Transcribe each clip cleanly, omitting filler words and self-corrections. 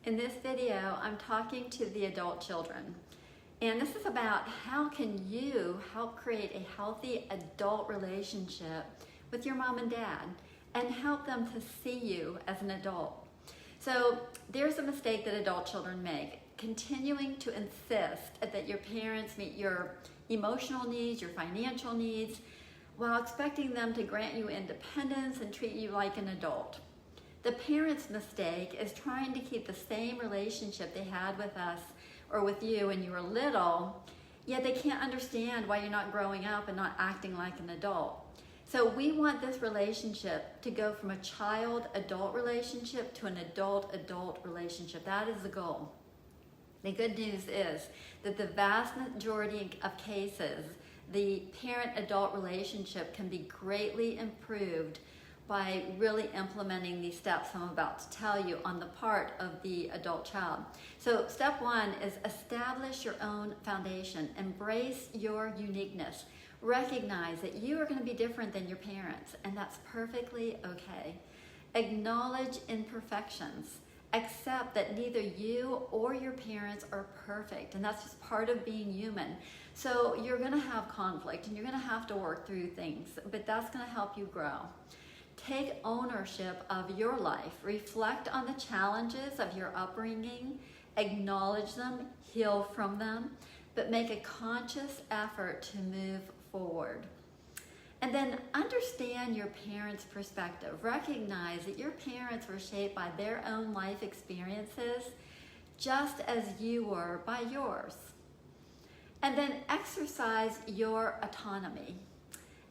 In this video, I'm talking to the adult children. And this is about how can you help create a healthy adult relationship with your mom and dad and help them to see you as an adult. So there's a mistake that adult children make, continuing to insist that your parents meet your emotional needs, your financial needs, while expecting them to grant you independence and treat you like an adult. The parent's mistake is trying to keep the same relationship they had with us or with you when you were little, yet they can't understand why you're not growing up and not acting like an adult. So we want this relationship to go from a child-adult relationship to an adult-adult relationship. That is the goal. The good news is that the vast majority of cases, the parent-adult relationship can be greatly improved by really implementing these steps I'm about to tell you on the part of the adult child. So step one is establish your own foundation. Embrace your uniqueness. Recognize that you are going to be different than your parents, and that's perfectly okay. Acknowledge imperfections. Accept that neither you or your parents are perfect, and that's just part of being human. So you're going to have conflict, and you're going to have to work through things, but that's going to help you grow. Take ownership of your life. Reflect on the challenges of your upbringing, acknowledge them, heal from them, but make a conscious effort to move forward. And then understand your parents' perspective. Recognize that your parents were shaped by their own life experiences, just as you were by yours. And then exercise your autonomy.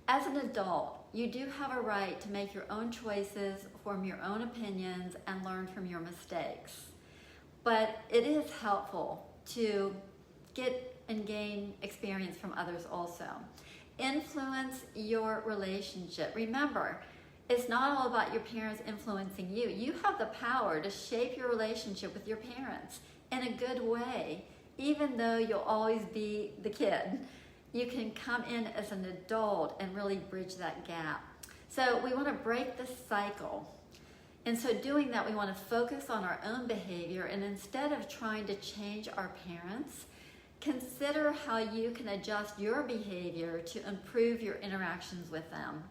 As an adult, you do have a right to make your own choices, form your own opinions, and learn from your mistakes. But it is helpful to get and gain experience from others also. Influence your relationship. Remember, it's not all about your parents influencing you. You have the power to shape your relationship with your parents in a good way, even though you'll always be the kid. You can come in as an adult and really bridge that gap. So we want to break the cycle. And so doing that, we want to focus on our own behavior, and instead of trying to change our parents, consider how you can adjust your behavior to improve your interactions with them.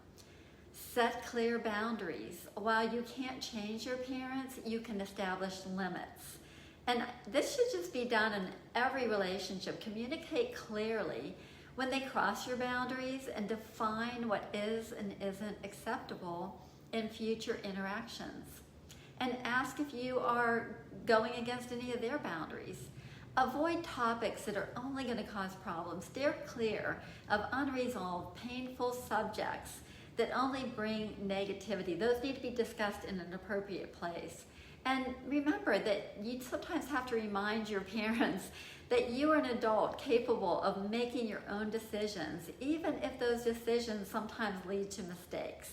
Set clear boundaries. While you can't change your parents, you can establish limits. And this should just be done in every relationship. Communicate clearly when they cross your boundaries and define what is and isn't acceptable in future interactions. And ask if you are going against any of their boundaries. Avoid topics that are only going to cause problems. Steer clear of unresolved, painful subjects that only bring negativity. Those need to be discussed in an appropriate place. And remember that you sometimes have to remind your parents that you are an adult capable of making your own decisions, even if those decisions sometimes lead to mistakes.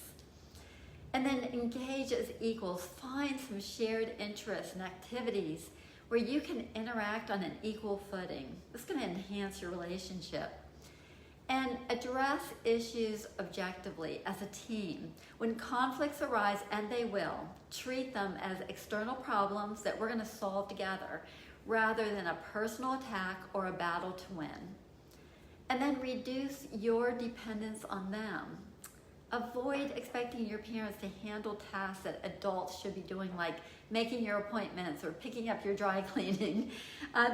And then engage as equals. Find some shared interests and activities where you can interact on an equal footing. This is going to enhance your relationship. And address issues objectively as a team. When conflicts arise, and they will, treat them as external problems that we're going to solve together, rather than a personal attack or a battle to win. And then reduce your dependence on them. Avoid expecting your parents to handle tasks that adults should be doing, like making your appointments or picking up your dry cleaning.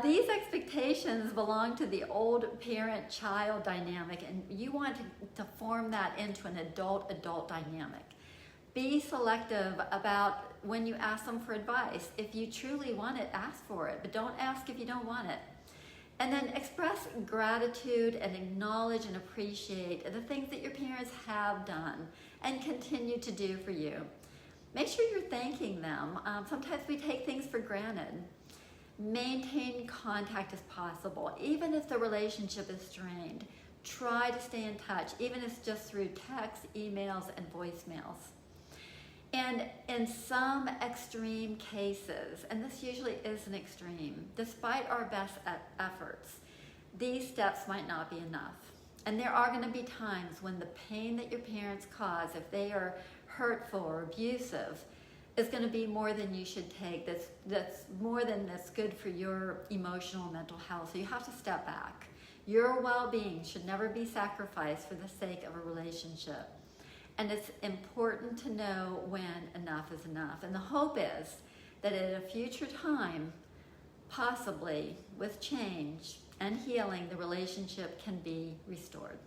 These expectations belong to the old parent-child dynamic, and you want to form that into an adult-adult dynamic. Be selective about when you ask them for advice. If you truly want it, ask for it, but don't ask if you don't want it. And then express gratitude and acknowledge and appreciate the things that your parents have done and continue to do for you. Make sure you're thanking them. Sometimes we take things for granted. Maintain contact as possible, even if the relationship is strained. Try to stay in touch, even if it's just through texts, emails, and voicemails. And in some extreme cases, and this usually is an extreme, despite our best efforts, these steps might not be enough. And there are going to be times when the pain that your parents cause, if they are hurtful or abusive, is going to be more than you should take, that's more than that's good for your emotional and mental health. So you have to step back. Your well-being should never be sacrificed for the sake of a relationship. And it's important to know when enough is enough. And the hope is that at a future time, possibly with change and healing, the relationship can be restored.